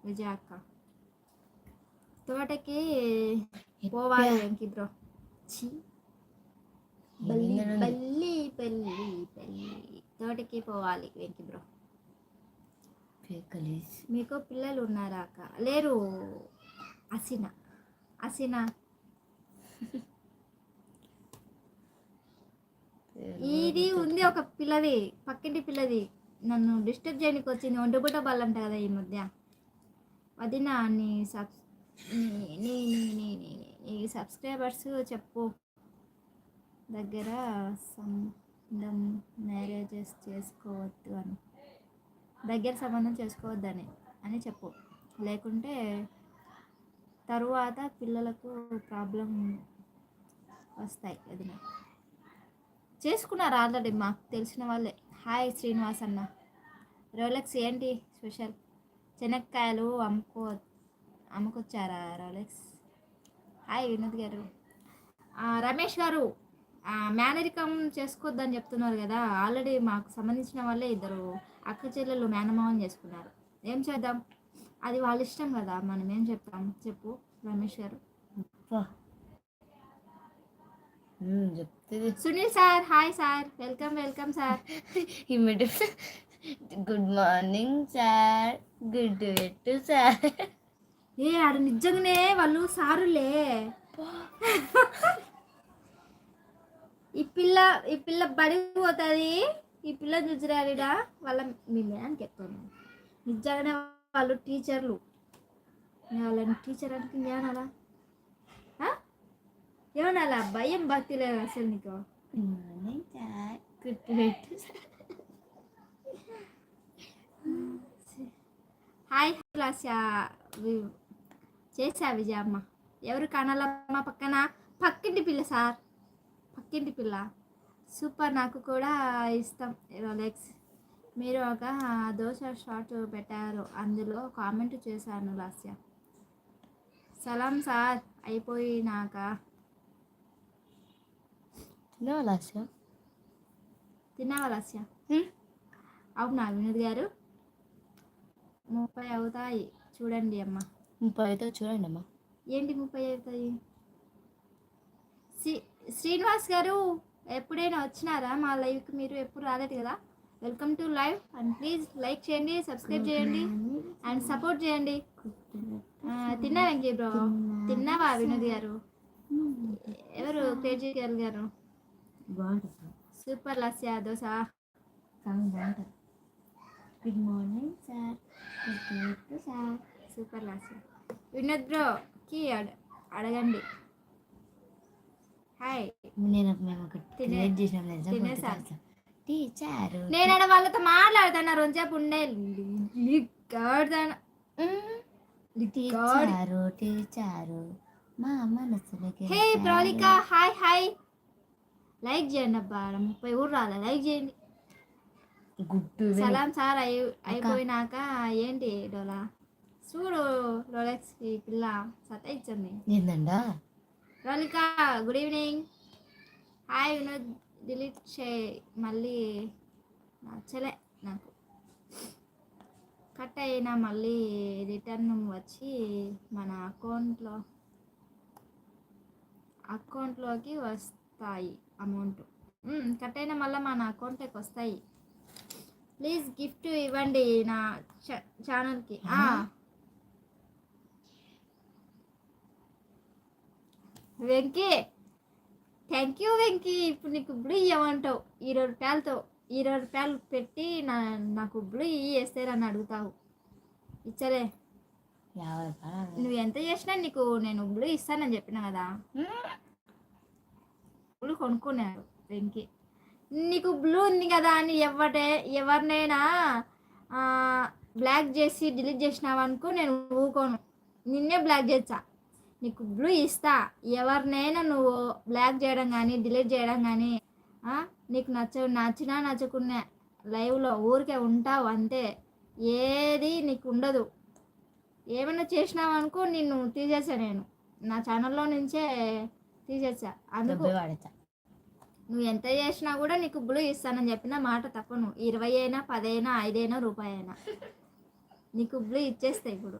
విజయ అక్క. తోటకి పోవాలి వెంకీ బ్రో. బల్లి బల్లి బల్లి బల్లి తోటకి పోవాలి వెంకీ బ్రో. మీకు పిల్లలు ఉన్నారా అక్క? లేరు. అసినా ఇది ఉంది ఒక పిల్లది, పక్కింటి పిల్లది. నన్ను డిస్టర్బ్ చేయడానికి వచ్చింది. ఒంటిపూట బల్లంట కదా ఈ మధ్య. వదిన నీ సబ్స్క్రైబర్స్ చెప్పు, దగ్గర సంబంధం మ్యారేజెస్ చేసుకోవద్దు అని, దగ్గర సంబంధం చేసుకోవద్దని అని చెప్పు. లేకుంటే తరువాత పిల్లలకు ప్రాబ్లం వస్తాయి. వదిన చేసుకున్నారు ఆల్రెడీ, మాకు తెలిసిన వాళ్ళే. హాయ్ శ్రీనివాస్ అన్న. రోలెక్స్ ఏంటి స్పెషల్? శనక్కాయలు అమ్ముకొచ్చారా రోలెక్స్? హాయ్ వినోద్ గారు. రమేష్ గారు మేనరికం చేసుకోవద్దని చెప్తున్నారు కదా. ఆల్రెడీ మాకు సంబంధించిన వాళ్ళే ఇద్దరు అక్క చెల్లెలు మేనమావం చేసుకున్నారు. ఏం చేద్దాం, అది వాళ్ళ ఇష్టం కదా, మనం ఏం చెప్తాం చెప్పు రమేష్ గారు. Sunil sir hi sir, welcome sir. Good morning sir, good పెట్టు సార్. ఆడ నిజంగానే వాళ్ళు సారులే. ఈ పిల్ల బడికి పోతుంది. ఈ పిల్ల చూసిరాడా వాళ్ళ అని చెప్తాను. నిజంగానే వాళ్ళు టీచర్లు. వాళ్ళని టీచర్ అంటే ఏమనాలా? ఏమనాలా? భయం భక్తి లేదు అసలు నీకు. హాయ్ లాస్యా చేసా విజయమ్మ. ఎవరు కనాలమ్మ? పక్కింటి పిల్ల సార్, పక్కింటి పిల్ల. సూపర్, నాకు కూడా ఇష్టం రోలెక్స్. మీరు ఒక దోశ షాట్ పెట్టారు, అందులో కామెంట్ చేశాను లాస్య. సలాం సార్. అయిపోయినాక తిన్నావా లాస్య? అవునా వినోద్ గారు? 30 అవుతాయి చూడండి అమ్మ. 30 అవుతాయి చూడండి అమ్మా. ఏంటి 30 అవుతాయి? శ్రీనివాస్ గారు ఎప్పుడైనా వచ్చినారా మా లైవ్కి? మీరు ఎప్పుడు రాలేదు కదా. Welcome to live and please like చేయండి, సబ్స్క్రైబ్ చేయండి అండ్ సపోర్ట్ చేయండి. తిన్నా వెంకీ బ్రో? తిన్నావా వినోద్ గారు? ఎవరు crazy girl garu? Super Lasya dosa. Good morning sir, sir. Super Lasya. Vinod బ్రోకి అడగండి. హాయ్. నేను ఆడ వాళ్ళతో మాట్లాడతాను. రోజేపు ఉండే హే ప్రౌలిక హాయ్ హాయ్. లైక్ చేయండి అబ్బా, 30 కూడా రాలే. లైక్ చేయండి. సలాం సార్. అయిపోయినాక ఏంటి డోలా? చూడు రోలెక్స్ ఈ పిల్ల సతాయిచ్చింది. ఏందండా రోలిక good evening. Hi Vinod. Delete చేయి మళ్ళీ, నచ్చలే నాకు. కట్ అయినా మళ్ళీ రిటర్న్ వచ్చి మన అకౌంట్లోకి వస్తాయి అమౌంట్. కట్ అయినా మళ్ళీ మన అకౌంట్లోకి వస్తాయి. ప్లీజ్ గిఫ్ట్ ఇవ్వండి నా ఛానల్కి. Venky thank you Venky. ఇప్పుడు నీకు ఇప్పుడు ఇవ్వమంటావు 20 రూపాయలతో. 20 రూపాయలు పెట్టి నాకు ఇప్పుడు వేస్తారని అడుగుతావు. ఇచ్చలే. నువ్వు ఎంత చేసినా నీకు నేను ఇప్పుడు ఇస్తానని చెప్పినా కదా. ఇప్పుడు కొనుక్కున్నాడు వెంకీ. నీకు బ్లూ ఉంది కదా అని ఎవరినైనా బ్లాక్ చేసి డిలీట్ చేసినావనుకో నేను ఊకోను, నిన్నే బ్లాక్ చేస్తా. నీకు బ్లూ ఇస్తా. ఎవరినైనా నువ్వు బ్లాక్ చేయడం కానీ డిలీట్ చేయడం కానీ నీకు నచ్చినా నచ్చకున్నా లైవ్లో ఊరికే ఉంటావు అంతే. ఏది నీకు ఉండదు. ఏమైనా చేసినావు అనుకో నిన్ను తీసేసా, నేను నా ఛానల్లో నుంచే తీసేసా. అందుకు నువ్వు ఎంత చేసినా కూడా నీకు బ్లూ ఇస్తానని చెప్పిన మాట తప్పను. 20 అయినా 10 అయినా 5 అయినా రూపాయి అయినా నీకు బ్లూ ఇచ్చేస్తా ఇప్పుడు.